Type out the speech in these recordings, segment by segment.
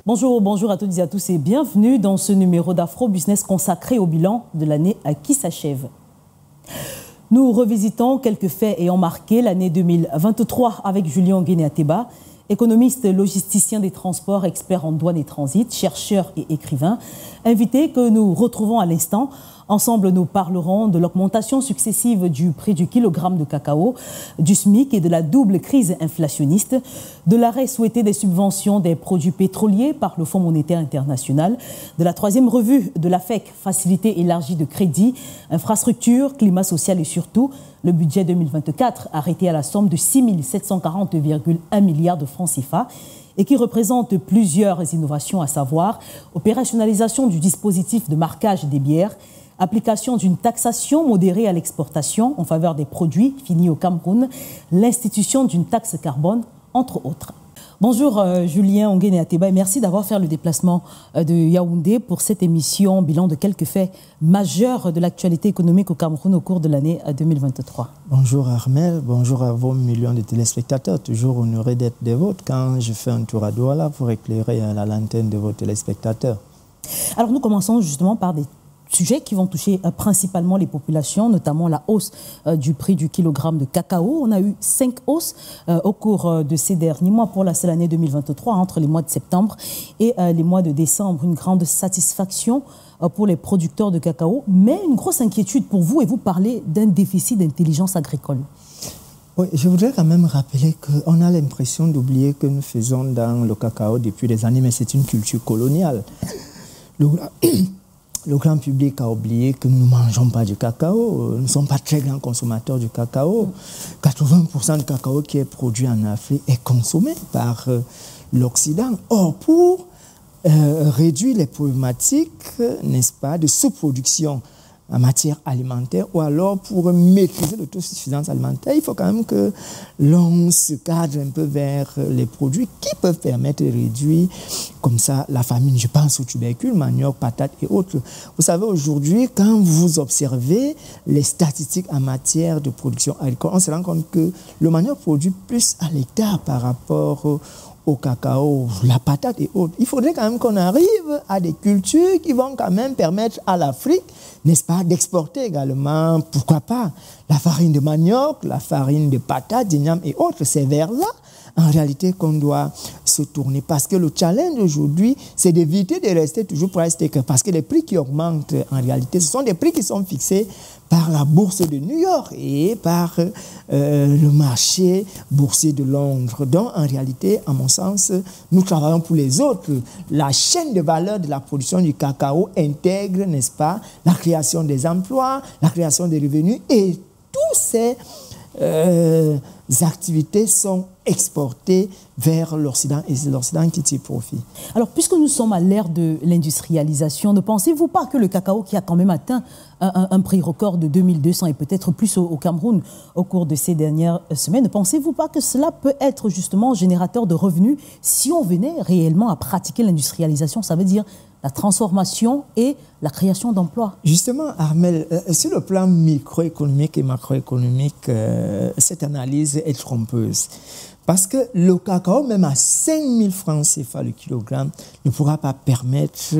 Bonjour à toutes et à tous et bienvenue dans ce numéro d'Afro Business consacré au bilan de l'année qui s'achève. Nous revisitons quelques faits ayant marqué l'année 2023 avec Julien Onguéné Ateba, économiste, logisticien des transports, expert en douane et transit, chercheur et écrivain, invité que nous retrouvons à l'instant. Ensemble, nous parlerons de l'augmentation successive du prix du kilogramme de cacao, du SMIC et de la double crise inflationniste, de l'arrêt souhaité des subventions des produits pétroliers par le Fonds monétaire international, de la troisième revue de la FEC, facilité élargie de crédit, infrastructure, climat social et surtout le budget 2024 arrêté à la somme de 6 740,1 milliards de francs CFA et qui représente plusieurs innovations, à savoir opérationnalisation du dispositif de marquage des bières, application d'une taxation modérée à l'exportation en faveur des produits finis au Cameroun, l'institution d'une taxe carbone, entre autres. Bonjour Julien Onguéné Ateba et merci d'avoir fait le déplacement de Yaoundé pour cette émission bilan de quelques faits majeurs de l'actualité économique au Cameroun au cours de l'année 2023. Bonjour Armel, bonjour à vos millions de téléspectateurs, toujours honoré d'être des vôtres quand je fais un tour à Douala pour éclairer la lanterne de vos téléspectateurs. Alors nous commençons justement par des sujets qui vont toucher principalement les populations, notamment la hausse du prix du kilogramme de cacao. On a eu 5 hausses au cours de ces derniers mois pour la seule année 2023, entre les mois de septembre et les mois de décembre. Une grande satisfaction pour les producteurs de cacao, mais une grosse inquiétude pour vous, et vous parlez d'un déficit d'intelligence agricole. Oui, je voudrais quand même rappeler qu'on a l'impression d'oublier que nous faisons dans le cacao depuis des années, mais c'est une culture coloniale. Le grand public a oublié que nous ne mangeons pas du cacao. Nous ne sommes pas très grands consommateurs du cacao. 80% du cacao qui est produit en Afrique est consommé par l'Occident. Or, pour réduire les problématiques, n'est-ce pas, de sous-production en matière alimentaire, ou alors pour maîtriser l'autosuffisance alimentaire, il faut quand même que l'on se cadre un peu vers les produits qui peuvent permettre de réduire comme ça la famine. Je pense aux tubercules, manioc, patates et autres. Vous savez, aujourd'hui, quand vous observez les statistiques en matière de production agricole, on se rend compte que le manioc produit plus à l'hectare par rapport au cacao, la patate et autres. Il faudrait quand même qu'on arrive à des cultures qui vont quand même permettre à l'Afrique, n'est-ce pas, d'exporter également, pourquoi pas, la farine de manioc, la farine de patate, d'igname et autres. C'est vers là, en réalité, qu'on doit se tourner. Parce que le challenge aujourd'hui, c'est d'éviter de rester toujours price taker. Parce que les prix qui augmentent, en réalité, ce sont des prix qui sont fixés par la bourse de New York et par le marché boursier de Londres. Donc, en réalité, à mon sens, nous travaillons pour les autres. La chaîne de valeur de la production du cacao intègre, n'est-ce pas, la création des emplois, la création des revenus, et tous ces activités sont exportées vers l'Occident, et c'est l'Occident qui tire profit. Alors, puisque nous sommes à l'ère de l'industrialisation, ne pensez-vous pas que le cacao, qui a quand même atteint un prix record de 2200 et peut-être plus au Cameroun au cours de ces dernières semaines, ne pensez-vous pas que cela peut être justement générateur de revenus si on venait réellement à pratiquer l'industrialisation? Ça veut dire la transformation et la création d'emplois. Justement, Armel, sur le plan microéconomique et macroéconomique, cette analyse est trompeuse. Parce que le cacao, même à 5 000 francs CFA le kilogramme, ne pourra pas permettre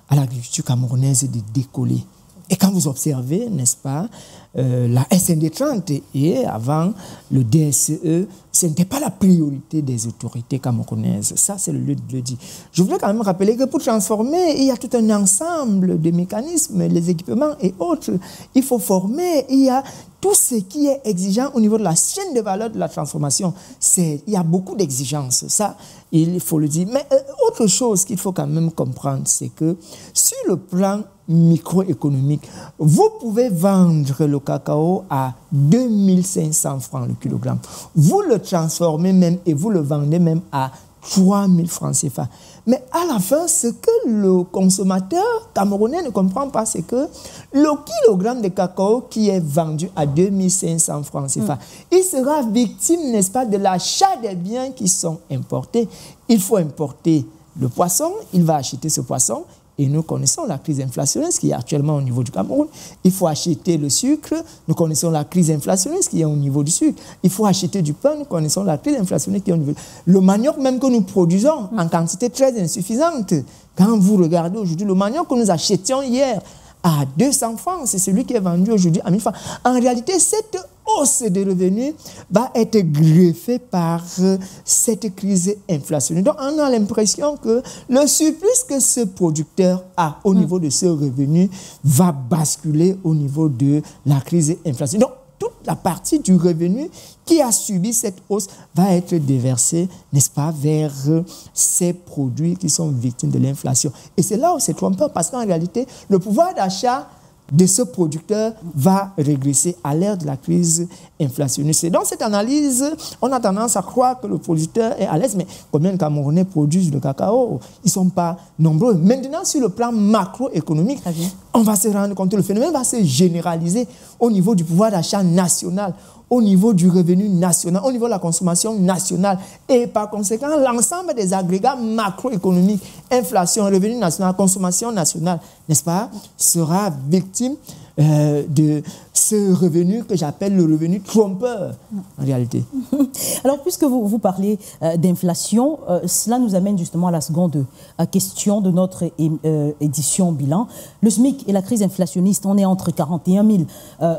à l'agriculture camerounaise de décoller. Et quand vous observez, n'est-ce pas, la SND 30 et avant le DSE, ce n'était pas la priorité des autorités camerounaises. Ça, c'est le lieu de le dire. Je voudrais quand même rappeler que pour transformer, il y a tout un ensemble de mécanismes, les équipements et autres. Il faut former, il y a tout ce qui est exigeant au niveau de la chaîne de valeur de la transformation. Il y a beaucoup d'exigences, ça, il faut le dire. Mais autre chose qu'il faut quand même comprendre, c'est que sur le plan microéconomique, vous pouvez vendre le cacao à 2500 francs le kilogramme. Vous le transformez même et vous le vendez même à 3000 francs CFA. Mais à la fin, ce que le consommateur camerounais ne comprend pas, c'est que le kilogramme de cacao qui est vendu à 2500 francs CFA, il sera victime, n'est-ce pas, de l'achat des biens qui sont importés. Il faut importer le poisson, il va acheter ce poisson, Et nous connaissons la crise inflationniste qui est actuellement au niveau du Cameroun. Il faut acheter le sucre. Nous connaissons la crise inflationniste qui est au niveau du sucre. Il faut acheter du pain. Nous connaissons la crise inflationniste qui est au niveau... Le manioc même que nous produisons en quantité très insuffisante. Quand vous regardez aujourd'hui le manioc que nous achetions hier à 200 francs, c'est celui qui est vendu aujourd'hui à 1000 francs. En réalité, cette hausse de revenus va être greffée par cette crise inflationniste. Donc, on a l'impression que le surplus que ce producteur a au niveau de ce revenu va basculer au niveau de la crise inflationniste. Donc, toute la partie du revenu qui a subi cette hausse va être déversée, n'est-ce pas, vers ces produits qui sont victimes de l'inflation. Et c'est là où c'est trompeur, parce qu'en réalité, le pouvoir d'achat de ce producteur va régresser à l'ère de la crise inflationniste. Et dans cette analyse, on a tendance à croire que le producteur est à l'aise, mais combien de Camerounais produisent le cacao? Ils ne sont pas nombreux. Maintenant, sur le plan macroéconomique, on va se rendre compte que le phénomène va se généraliser au niveau du pouvoir d'achat national, au niveau du revenu national, au niveau de la consommation nationale. Et par conséquent, l'ensemble des agrégats macroéconomiques, inflation, revenu national, consommation nationale, n'est-ce pas, sera victime de ce revenu que j'appelle le revenu trompeur, en réalité. Alors, puisque vous parlez d'inflation, cela nous amène justement à la seconde question de notre édition bilan. Le SMIC et la crise inflationniste, on est entre 41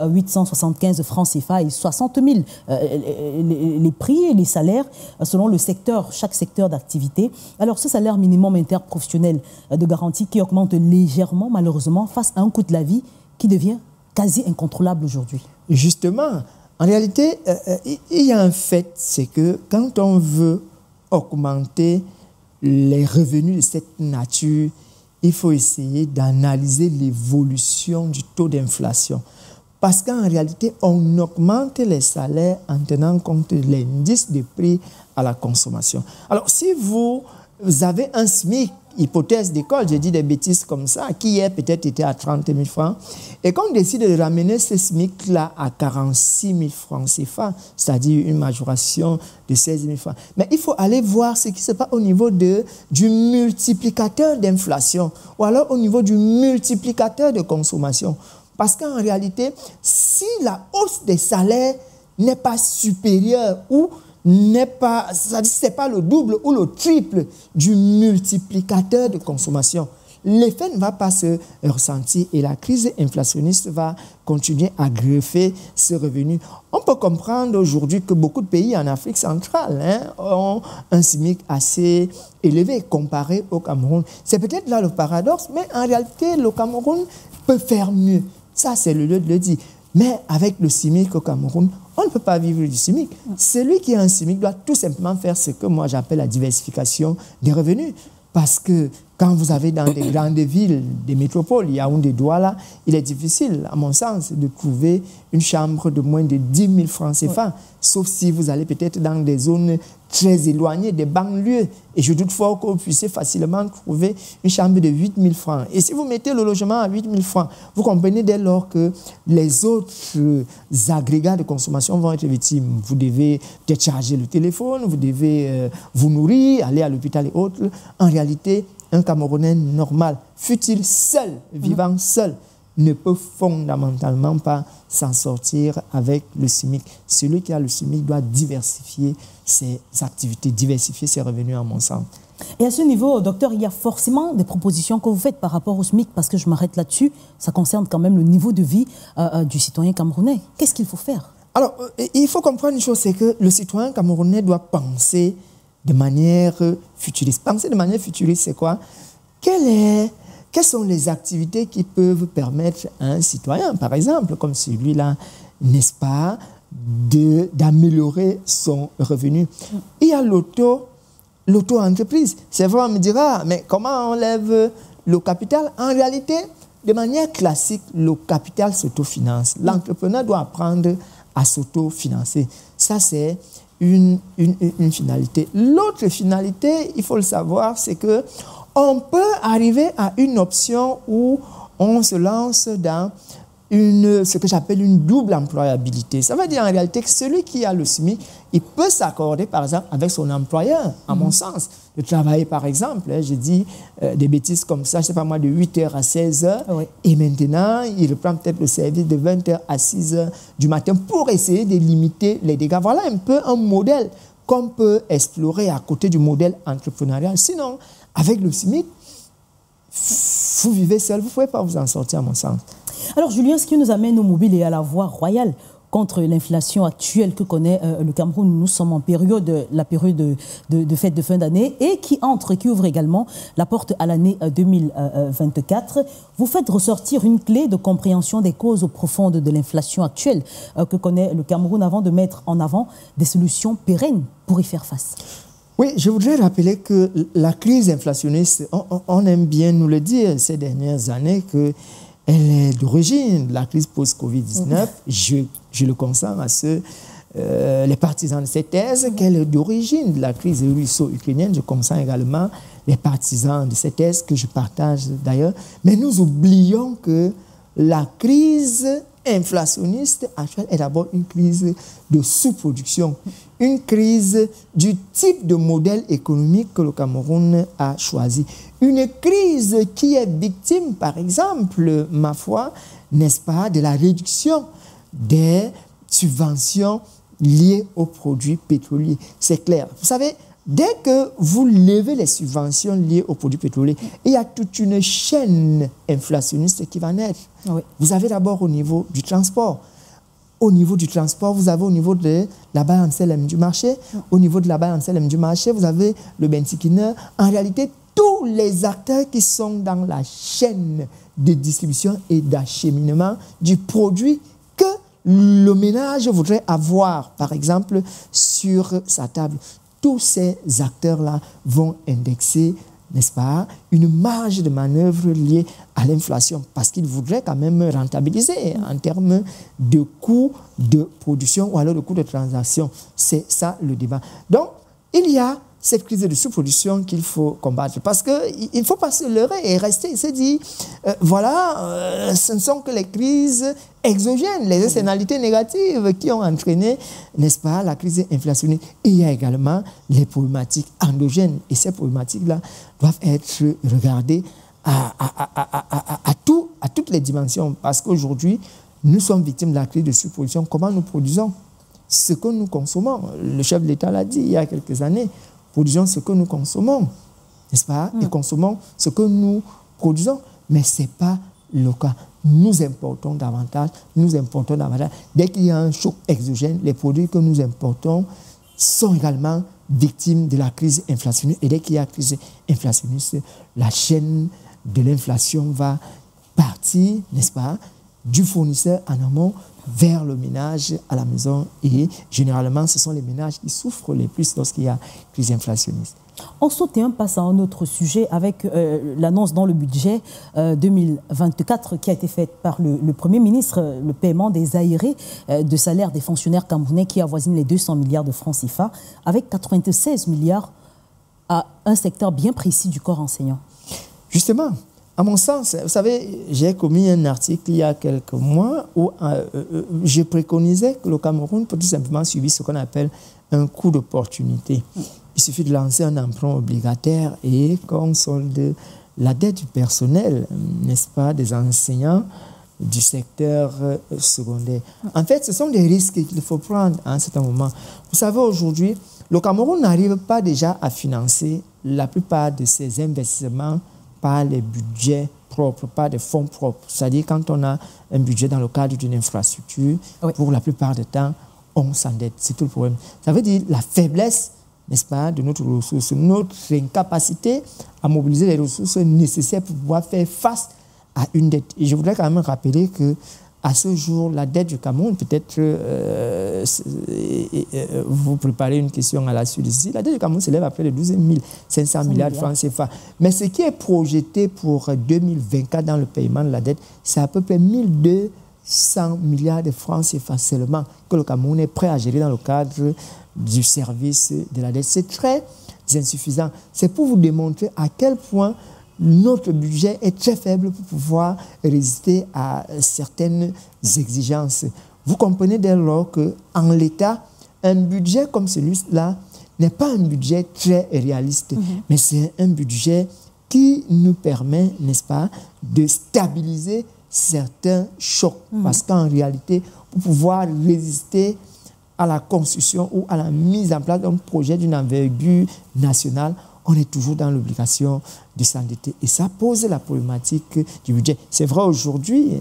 875 francs CFA et 60 000. Les prix et les salaires, selon le secteur, chaque secteur d'activité. Alors, ce salaire minimum interprofessionnel de garantie qui augmente légèrement, malheureusement, face à un coût de la vie qui devient quasi incontrôlable aujourd'hui. Justement, en réalité, il y a un fait, c'est que quand on veut augmenter les revenus de cette nature, il faut essayer d'analyser l'évolution du taux d'inflation. Parce qu'en réalité, on augmente les salaires en tenant compte de l'indice de prix à la consommation. Alors, si vous avez un SMIC, hypothèse d'école, j'ai dit des bêtises comme ça, qui hier peut-être était à 30 000 francs, et qu'on décide de ramener ce SMIC-là à 46 000 francs CFA, c'est-à-dire une majoration de 16 000 francs. Mais il faut aller voir ce qui se passe au niveau du multiplicateur d'inflation, ou alors au niveau du multiplicateur de consommation. Parce qu'en réalité, si la hausse des salaires n'est pas supérieure ou n'est pas, c'est pas le double ou le triple du multiplicateur de consommation, l'effet ne va pas se ressentir et la crise inflationniste va continuer à greffer ce revenu. On peut comprendre aujourd'hui que beaucoup de pays en Afrique centrale ont un SMIC assez élevé comparé au Cameroun. C'est peut-être là le paradoxe, mais en réalité, le Cameroun peut faire mieux. Ça, c'est le lieu de le dire. Mais avec le SMIC au Cameroun, on ne peut pas vivre du SMIC. Celui qui a un SMIC doit tout simplement faire ce que moi j'appelle la diversification des revenus. Parce que quand vous avez dans des grandes villes, des métropoles, il y a Yaoundé, Douala, il est difficile, à mon sens, de trouver une chambre de moins de 10 000 francs CFA. Sauf si vous allez peut-être dans des zones très éloignées, des banlieues. Et je doute fort que vous puissiez facilement trouver une chambre de 8 000 francs. Et si vous mettez le logement à 8 000 francs, vous comprenez dès lors que les autres agrégats de consommation vont être victimes. Vous devez peut-être charger le téléphone, vous devez vous nourrir, aller à l'hôpital et autres. En réalité, un Camerounais normal, fût-il seul, vivant seul, ne peut fondamentalement pas s'en sortir avec le SMIC. Celui qui a le SMIC doit diversifier ses activités, diversifier ses revenus, à mon sens. Et à ce niveau, docteur, il y a forcément des propositions que vous faites par rapport au SMIC, parce que je m'arrête là-dessus, ça concerne quand même le niveau de vie du citoyen camerounais. Qu'est-ce qu'il faut faire? Alors, il faut comprendre une chose, c'est que le citoyen camerounais doit penser de manière futuriste. Penser de manière futuriste, c'est quoi? Quelles sont les activités qui peuvent permettre à un citoyen, par exemple, comme celui-là, n'est-ce pas, d'améliorer son revenu? Il y a l'auto-entreprise. C'est vrai, on me dira, mais comment on lève le capital? En réalité, de manière classique, le capital s'autofinance. L'entrepreneur doit apprendre à s'autofinancer. Ça, c'est une finalité. L'autre finalité, il faut le savoir, c'est que on peut arriver à une option où on se lance dans ce que j'appelle une double employabilité. Ça veut dire en réalité que celui qui a le SMIC, il peut s'accorder, par exemple, avec son employeur, à mon sens, de travailler, par exemple, j'ai dit des bêtises comme ça, je ne sais pas moi, de 8h à 16h, et maintenant, il reprend peut-être le service de 20h à 6h du matin pour essayer de limiter les dégâts. Voilà un peu un modèle qu'on peut explorer à côté du modèle entrepreneurial. Sinon, avec le SMIC, vous vivez seul, vous ne pouvez pas vous en sortir, à mon sens. Alors, Julien, ce qui nous amène au mobile et à la voie royale contre l'inflation actuelle que connaît le Cameroun. Nous sommes en période, la période de fête de fin d'année et qui ouvre également la porte à l'année 2024. Vous faites ressortir une clé de compréhension des causes profondes de l'inflation actuelle que connaît le Cameroun avant de mettre en avant des solutions pérennes pour y faire face. Oui, je voudrais rappeler que la crise inflationniste, on aime bien nous le dire ces dernières années qu'elle est d'origine de la crise post-Covid-19. Je le consens à ceux, les partisans de cette thèse, qu'elle est d'origine de la crise russo-ukrainienne. Je consens également les partisans de cette thèse que je partage d'ailleurs. Mais nous oublions que la crise inflationniste actuelle est d'abord une crise de sous-production, une crise du type de modèle économique que le Cameroun a choisi. Une crise qui est victime, par exemple, ma foi, n'est-ce pas, de la réduction des subventions liées aux produits pétroliers. C'est clair. Vous savez, dès que vous levez les subventions liées aux produits pétroliers, il y a toute une chaîne inflationniste qui va naître. Oui. Vous avez d'abord au niveau du transport. Au niveau du transport, vous avez au niveau de la baille en CLM du marché. Au niveau de la baille en CLM du marché, vous avez le bentikiner. En réalité, tous les acteurs qui sont dans la chaîne de distribution et d'acheminement du produit que le ménage voudrait avoir, par exemple, sur sa table. Tous ces acteurs-là vont indexer, n'est-ce pas, une marge de manœuvre liée à l'inflation parce qu'ils voudraient quand même rentabiliser en termes de coûts de production ou alors de coûts de transaction. C'est ça le débat. Donc, il y a cette crise de sous-production qu'il faut combattre parce qu'il ne faut pas se leurrer et rester. Il se dit, voilà, ce ne sont que les crises exogènes, les externalités négatives qui ont entraîné, n'est-ce pas, la crise inflationniste. Et il y a également les problématiques endogènes. Et ces problématiques-là doivent être regardées à toutes les dimensions. Parce qu'aujourd'hui, nous sommes victimes de la crise de sous-production. Comment nous produisons ce que nous consommons? Le chef de l'État l'a dit il y a quelques années. Produisons ce que nous consommons, n'est-ce pas? Et consommons ce que nous produisons. Mais ce n'est pas le cas. Nous importons davantage, Dès qu'il y a un choc exogène, les produits que nous importons sont également victimes de la crise inflationniste. Et dès qu'il y a crise inflationniste, la chaîne de l'inflation va partir, n'est-ce pas, du fournisseur en amont vers le ménage à la maison. Et généralement, ce sont les ménages qui souffrent les plus lorsqu'il y a crise inflationniste. On saute et on passe à un autre sujet avec l'annonce dans le budget 2024 qui a été faite par le Premier ministre, le paiement des aérés de salaires des fonctionnaires camerounais qui avoisinent les 200 milliards de francs CFA avec 96 milliards à un secteur bien précis du corps enseignant. Justement, à mon sens, vous savez, j'ai commis un article il y a quelques mois où je préconisais que le Cameroun peut tout simplement subir ce qu'on appelle un coup d'opportunité. Il suffit de lancer un emprunt obligataire et qu'on solde la dette du personnel, n'est-ce pas, des enseignants du secteur secondaire. En fait, ce sont des risques qu'il faut prendre à un certain moment. Vous savez, aujourd'hui, le Cameroun n'arrive pas déjà à financer la plupart de ses investissements par les budgets propres, par des fonds propres. C'est-à-dire quand on a un budget dans le cadre d'une infrastructure, pour la plupart du temps, on s'endette. C'est tout le problème. Ça veut dire la faiblesse, n'est-ce pas, de notre ressource, notre incapacité à mobiliser les ressources nécessaires pour pouvoir faire face à une dette. Et je voudrais quand même rappeler que à ce jour, la dette du Cameroun, peut-être vous préparez une question à la suite ici, la dette du Cameroun s'élève à près de 12 500 milliards de francs CFA. Mais ce qui est projeté pour 2024 dans le paiement de la dette, c'est à peu près 1200 milliards de francs CFA seulement que le Cameroun est prêt à gérer dans le cadre du service de la dette. C'est très insuffisant. C'est pour vous démontrer à quel point notre budget est très faible pour pouvoir résister à certaines exigences. Vous comprenez dès lors qu'en l'état, un budget comme celui-là n'est pas un budget très réaliste, mais c'est un budget qui nous permet, n'est-ce pas, de stabiliser certains chocs. Parce qu'en réalité, pour pouvoir résister à la construction ou à la mise en place d'un projet d'une envergure nationale, on est toujours dans l'obligation de s'endetter. Et ça pose la problématique du budget. C'est vrai aujourd'hui,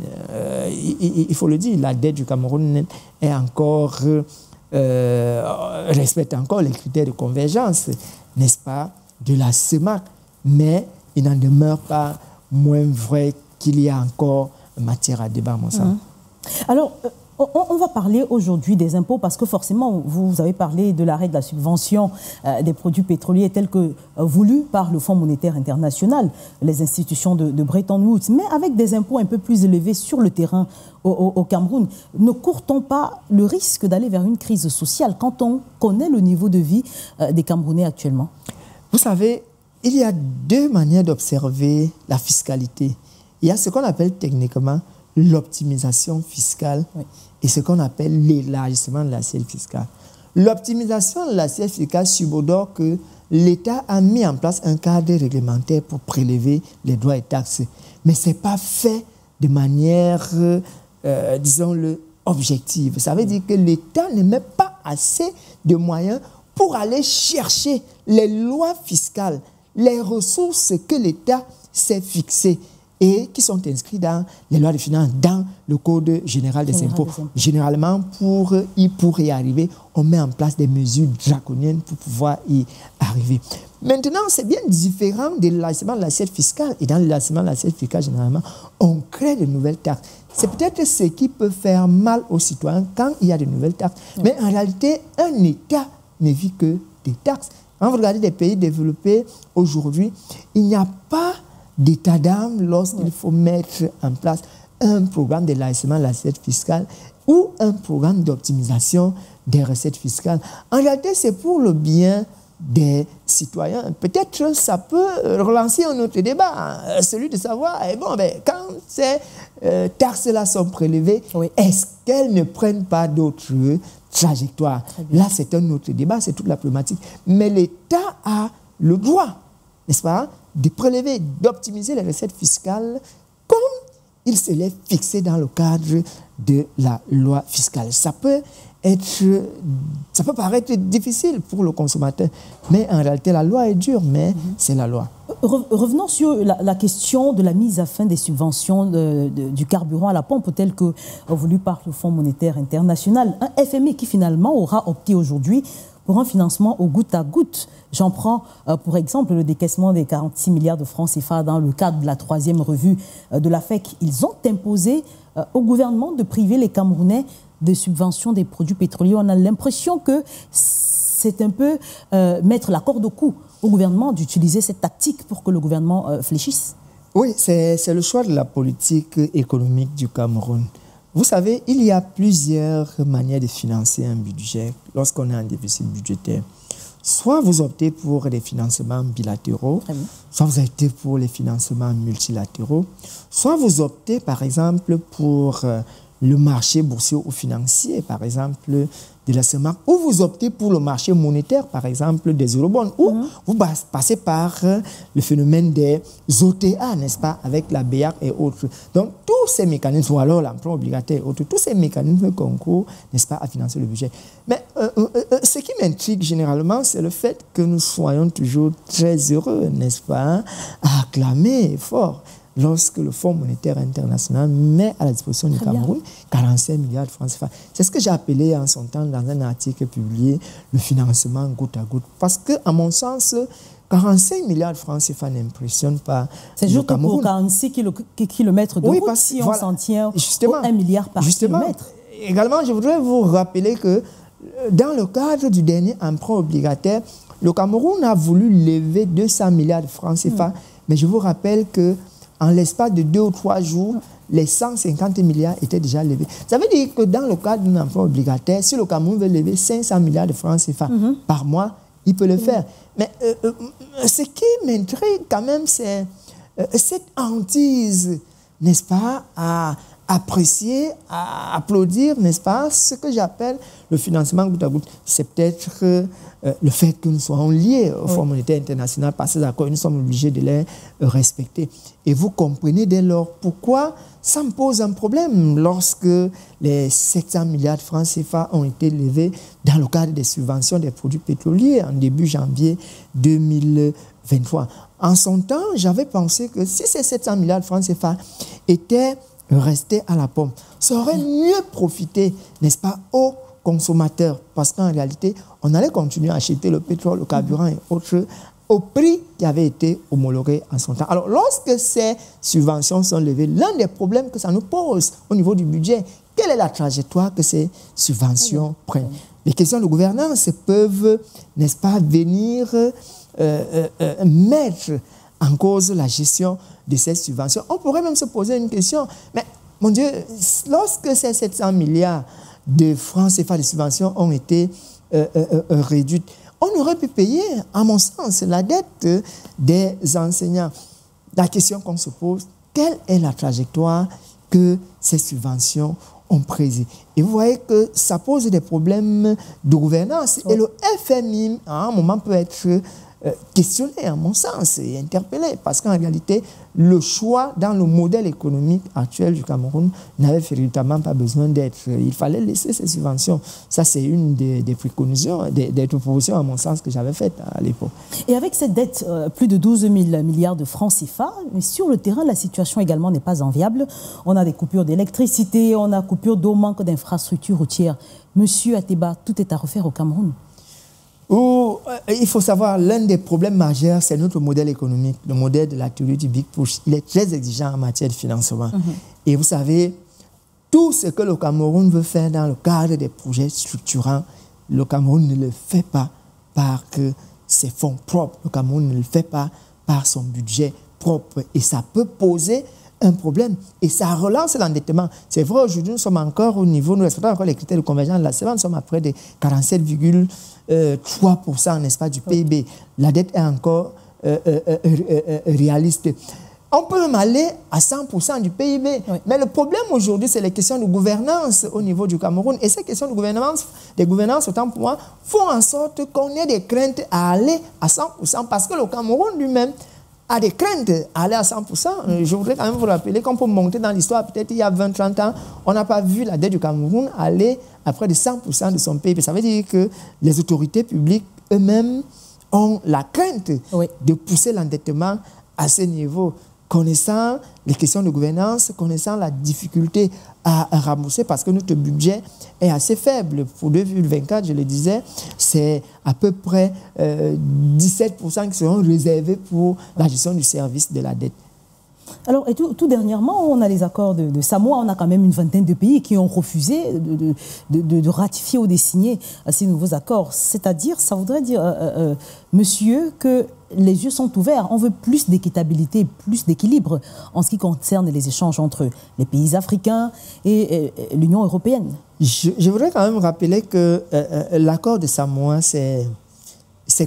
il faut le dire, la dette du Cameroun est encore, respecte encore les critères de convergence, n'est-ce pas, de la CEMAC. Mais il n'en demeure pas moins vrai qu'il y a encore matière à débat, mon sang. Alors, on va parler aujourd'hui des impôts parce que forcément, vous avez parlé de l'arrêt de la subvention des produits pétroliers tel que voulu par le Fonds monétaire international, les institutions de Bretton Woods, mais avec des impôts un peu plus élevés sur le terrain au Cameroun. Ne court-on pas le risque d'aller vers une crise sociale quand on connaît le niveau de vie des Camerounais actuellement? Vous savez, il y a deux manières d'observer la fiscalité. Il y a ce qu'on appelle techniquement l'optimisation fiscale et ce qu'on appelle l'élargissement de l'assiette fiscale. L'optimisation de l'assiette fiscale subodore que l'État a mis en place un cadre réglementaire pour prélever les droits et taxes. Mais ce n'est pas fait de manière, disons-le, objective. Ça veut dire que l'État ne met pas assez de moyens pour aller chercher les lois fiscales, les ressources que l'État s'est fixées et qui sont inscrits dans les lois de finances, dans le Code général des impôts. Généralement, pour y arriver, on met en place des mesures draconiennes pour pouvoir y arriver. Maintenant, c'est bien différent de l'élargissement de l'assiette fiscale. Et dans l'élargissement de l'assiette fiscale, généralement, on crée de nouvelles taxes. C'est peut-être ce qui peut faire mal aux citoyens quand il y a de nouvelles taxes. Mais en réalité, un État ne vit que des taxes. Quand vous regardez des pays développés aujourd'hui, il n'y a pas d'état d'âme lorsqu'il faut mettre en place un programme d'élargissement de l'assiette fiscale ou un programme d'optimisation des recettes fiscales. En réalité, c'est pour le bien des citoyens. Peut-être ça peut relancer un autre débat, celui de savoir, bon, quand ces taxes-là sont prélevées, est-ce qu'elles ne prennent pas d'autres trajectoires? Là, c'est un autre débat, c'est toute la problématique. Mais l'État a le droit, n'est-ce pas, de prélever, d'optimiser les recettes fiscales comme il se l'est fixé dans le cadre de la loi fiscale. Ça peut paraître difficile pour le consommateur, mais en réalité, la loi est dure, mais c'est la loi. Revenons sur la question de la mise à fin des subventions du carburant à la pompe, tel que voulu par le Fonds monétaire international. Un FMI qui finalement aura opté aujourd'hui pour un financement au goutte à goutte. J'en prends pour exemple le décaissement des 46 milliards de francs CFA dans le cadre de la 3e revue de la FEC. Ils ont imposé au gouvernement de priver les Camerounais de subventions des produits pétroliers. On a l'impression que c'est un peu mettre la corde au cou au gouvernement d'utiliser cette tactique pour que le gouvernement fléchisse. Oui, c'est le choix de la politique économique du Cameroun. Vous savez, il y a plusieurs manières de financer un budget lorsqu'on est en déficit budgétaire. Soit vous optez pour des financements bilatéraux, soit vous optez pour les financements multilatéraux, soit vous optez par exemple pour le marché boursier ou financier, par exemple, de la CEMAC, ou vous optez pour le marché monétaire, par exemple, des eurobonds, ou vous passez par le phénomène des OTA, n'est-ce pas, avec la BEAC et autres. Donc, tous ces mécanismes, ou alors l'emprunt obligataire et autres, tous ces mécanismes concourent, n'est-ce pas, à financer le budget. Mais ce qui m'intrigue généralement, c'est le fait que nous soyons toujours très heureux, n'est-ce pas, à acclamer fort lorsque le Fonds monétaire international met à la disposition du Cameroun 45 milliards de francs CFA. C'est ce que j'ai appelé en son temps dans un article publié le financement goutte à goutte. Parce que, à mon sens, 45 milliards de francs CFA n'impressionnent pas le Cameroun. C'est juste pour 46 kilomètres de route, si on s'en tient au 1 milliard par kilomètre. Également, je voudrais vous rappeler que dans le cadre du dernier emprunt obligataire, le Cameroun a voulu lever 200 milliards de francs CFA. Mais je vous rappelle que en l'espace de 2 ou 3 jours, les 150 milliards étaient déjà levés. Ça veut dire que dans le cadre d'un emprunt obligataire, si le Cameroun veut lever 500 milliards de francs CFA par mois, il peut le faire. Mais ce qui m'intrigue quand même, c'est cette hantise, n'est-ce pas, à apprécier, à applaudir, n'est-ce pas, ce que j'appelle le financement goutte à goutte. C'est peut-être le fait que nous soyons liés au Fonds monétaire international par ces accords, nous sommes obligés de les respecter. Et vous comprenez dès lors pourquoi ça me pose un problème lorsque les 700 milliards de francs CFA ont été levés dans le cadre des subventions des produits pétroliers en début janvier 2023. En son temps, j'avais pensé que si ces 700 milliards de francs CFA étaient restés à la pompe, ça aurait mieux profité, n'est-ce pas, aux consommateurs, parce qu'en réalité, on allait continuer à acheter le pétrole, le carburant et autres au prix qui avait été homologué en son temps. Alors, lorsque ces subventions sont levées, l'un des problèmes que ça nous pose au niveau du budget, quelle est la trajectoire que ces subventions prennent? Les questions de gouvernance peuvent, n'est-ce pas, venir mettre en cause la gestion de ces subventions. On pourrait même se poser une question, mais mon Dieu, lorsque ces 700 milliards de francs CFA de subventions ont été réduites, on aurait pu payer, à mon sens, la dette des enseignants. La question qu'on se pose, quelle est la trajectoire que ces subventions ont prise? Et vous voyez que ça pose des problèmes de gouvernance. Et le FMI, à un moment, peut être questionné, à mon sens, et interpellé, parce qu'en réalité, le choix dans le modèle économique actuel du Cameroun n'avait véritablement pas besoin d'être. Il fallait laisser ces subventions. Ça, c'est une des préconisations, des propositions, à mon sens, que j'avais faites à l'époque. Et avec cette dette, plus de 12 000 milliards de francs CFA, mais sur le terrain, la situation également n'est pas enviable. On a des coupures d'électricité, on a coupures d'eau, manque d'infrastructures routières. Monsieur Ateba, tout est à refaire au Cameroun. Il faut savoir, l'un des problèmes majeurs, c'est notre modèle économique, le modèle de la théorie du Big Push. Il est très exigeant en matière de financement. Et vous savez, tout ce que le Cameroun veut faire dans le cadre des projets structurants, le Cameroun ne le fait pas par ses fonds propres. Le Cameroun ne le fait pas par son budget propre. Et ça peut poser un problème. Et ça relance l'endettement. C'est vrai, aujourd'hui, nous sommes encore au niveau, nous respectons encore les critères de convergence de la CEVA, nous sommes à près de 47,3%, n'est-ce pas, du PIB. La dette est encore réaliste. On peut même aller à 100% du PIB. Oui. Mais le problème aujourd'hui, c'est les questions de gouvernance au niveau du Cameroun. Et ces questions de gouvernance, autant pour moi, font en sorte qu'on ait des craintes à aller à 100%. Parce que le Cameroun lui-même a des craintes à aller à 100%. Je voudrais quand même vous rappeler qu'on peut monter dans l'histoire, peut-être il y a 20-30 ans, on n'a pas vu la dette du Cameroun aller à près de 100% de son PIB. Ça veut dire que les autorités publiques eux-mêmes ont la crainte de pousser l'endettement à ce niveau, connaissant les questions de gouvernance, connaissant la difficulté à rembourser, parce que notre budget est assez faible. Pour 2024, je le disais, c'est à peu près 17% qui seront réservés pour la gestion du service de la dette. Alors, et tout dernièrement, on a les accords de Samoa, on a quand même une vingtaine de pays qui ont refusé de ratifier ou de signer ces nouveaux accords. C'est-à-dire, ça voudrait dire, monsieur, que les yeux sont ouverts. On veut plus d'équitabilité, plus d'équilibre en ce qui concerne les échanges entre les pays africains et l'Union européenne. Je voudrais quand même rappeler que l'accord de Samoa, c'est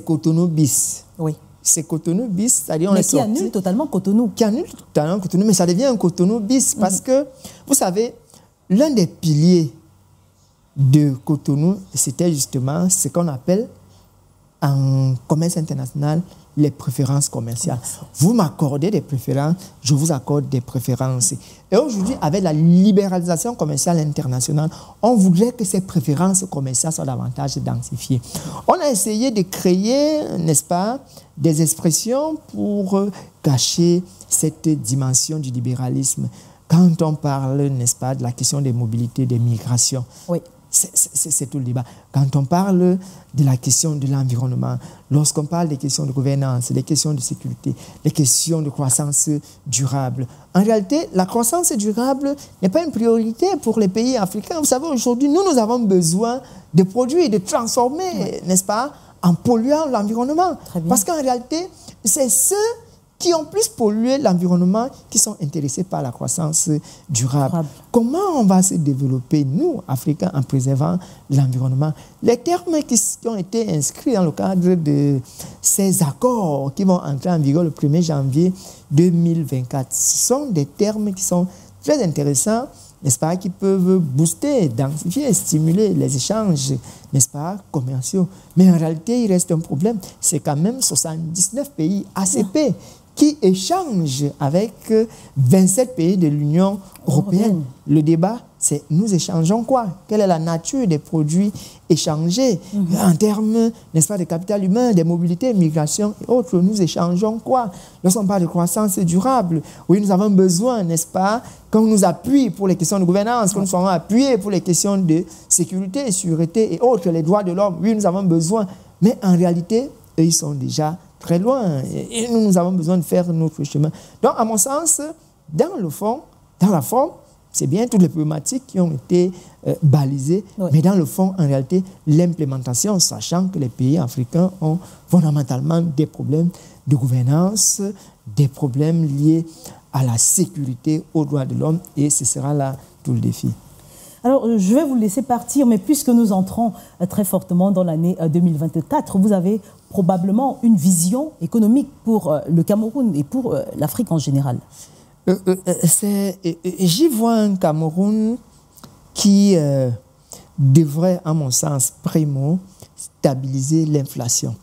Cotonou bis. Oui. C'est Cotonou bis, c'est-à-dire on mais est sorti... qui annule totalement Cotonou. Qui annule totalement Cotonou, mais ça devient un Cotonou bis parce que, vous savez, l'un des piliers de Cotonou, c'était justement ce qu'on appelle en commerce international les préférences commerciales. Vous m'accordez des préférences, je vous accorde des préférences. Et aujourd'hui, avec la libéralisation commerciale internationale, on voudrait que ces préférences commerciales soient davantage densifiées. On a essayé de créer, n'est-ce pas, des expressions pour cacher cette dimension du libéralisme. Quand on parle, n'est-ce pas, de la question des mobilités, des migrations, oui. C'est tout le débat. Quand on parle de la question de l'environnement, lorsqu'on parle des questions de gouvernance, des questions de sécurité, des questions de croissance durable, en réalité, la croissance durable n'est pas une priorité pour les pays africains. Vous savez, aujourd'hui, nous avons besoin de produire, de transformer, n'est-ce pas, en polluant l'environnement. Parce qu'en réalité, c'est ceux qui ont plus pollué l'environnement, qui sont intéressés par la croissance durable. Comment on va se développer, nous, Africains, en préservant l'environnement? Les termes qui ont été inscrits dans le cadre de ces accords qui vont entrer en vigueur le 1er janvier 2024, ce sont des termes qui sont très intéressants, n'est-ce pas, qui peuvent booster, densifier, stimuler les échanges, n'est-ce pas, commerciaux. Mais en réalité, il reste un problème. C'est quand même 79 pays ACP qui échangent avec 27 pays de l'Union européenne. Le débat, c'est nous échangeons quoi? Quelle est la nature des produits échangés en termes, n'est-ce pas, de capital humain, des mobilités, migration et autres? Nous échangeons quoi? Lorsqu'on parle de croissance durable, oui, nous avons besoin, n'est-ce pas, qu'on nous appuie pour les questions de gouvernance, que nous soyons appuyés pour les questions de sécurité, sûreté et autres, les droits de l'homme. Oui, nous avons besoin. Mais en réalité, eux, ils sont déjà très loin. Et nous avons besoin de faire notre chemin. Donc, à mon sens, dans le fond, dans la forme, c'est bien toutes les problématiques qui ont été balisées, mais dans le fond, en réalité, l'implémentation, sachant que les pays africains ont fondamentalement des problèmes de gouvernance, des problèmes liés à la sécurité, aux droits de l'homme, et ce sera là tout le défi. Alors, je vais vous laisser partir, mais puisque nous entrons très fortement dans l'année 2024, vous avez probablement une vision économique pour le Cameroun et pour l'Afrique en général. J'y vois un Cameroun qui devrait, à mon sens, primo, stabiliser l'inflation.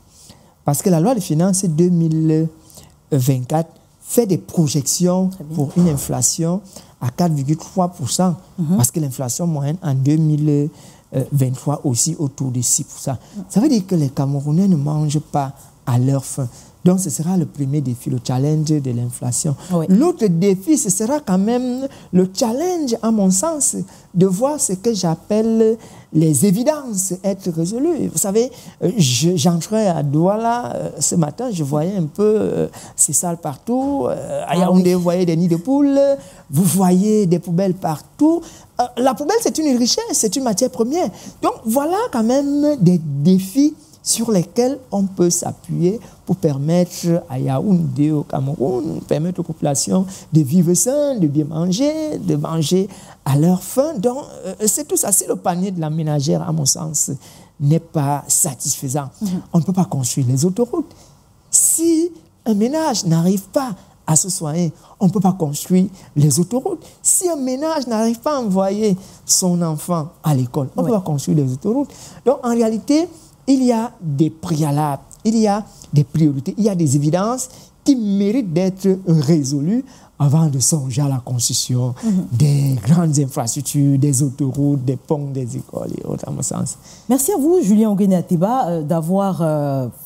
Parce que la loi de finances 2024 fait des projections pour une inflation à 4,3%, parce que l'inflation moyenne en 2023 aussi autour de 6%. Ça veut dire que les Camerounais ne mangent pas à leur faim. Donc, ce sera le premier défi, le challenge de l'inflation. L'autre défi, ce sera quand même le challenge, à mon sens, de voir ce que j'appelle les évidences être résolues. Vous savez, j'entrais à Douala ce matin, je voyais un peu ces salles partout. À Yaoundé, vous voyez des nids de poules, vous voyez des poubelles partout. La poubelle, c'est une richesse, c'est une matière première. Donc, voilà quand même des défis sur lesquels on peut s'appuyer pour permettre à Yaoundé, au Cameroun, permettre aux populations de vivre sain, de bien manger, de manger à leur faim. Donc, c'est tout ça. Si le panier de la ménagère, à mon sens, n'est pas satisfaisant, on ne peut pas construire les autoroutes. Si un ménage n'arrive pas à se soigner, on ne peut pas construire les autoroutes. Si un ménage n'arrive pas à envoyer son enfant à l'école, on ne peut pas construire les autoroutes. Donc, en réalité, il y a des préalables, il y a des priorités, il y a des évidences qui méritent d'être résolues avant de songer à la construction des grandes infrastructures, des autoroutes, des ponts, des écoles et autres, à mon sens. Merci à vous, Julien Onguéné-Ateba, d'avoir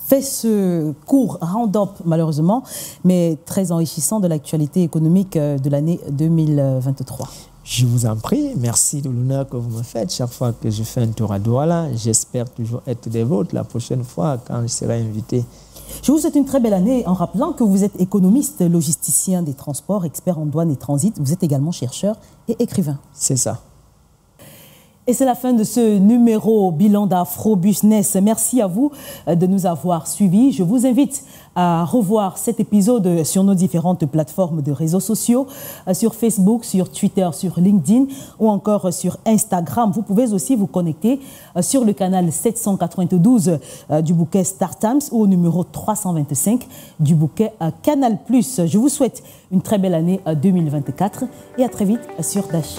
fait ce court round-up, malheureusement, mais très enrichissant de l'actualité économique de l'année 2023. Je vous en prie, merci de l'honneur que vous me faites chaque fois que je fais un tour à Douala. J'espère toujours être des vôtres la prochaine fois quand je serai invité. Je vous souhaite une très belle année en rappelant que vous êtes économiste, logisticien des transports, expert en douane et transit. Vous êtes également chercheur et écrivain. C'est ça. Et c'est la fin de ce numéro bilan d'Afro Business. Merci à vous de nous avoir suivis. Je vous invite à revoir cet épisode sur nos différentes plateformes de réseaux sociaux, sur Facebook, sur Twitter, sur LinkedIn ou encore sur Instagram. Vous pouvez aussi vous connecter sur le canal 792 du bouquet Star Times ou au numéro 325 du bouquet Canal+. Je vous souhaite une très belle année 2024 et à très vite sur Dash.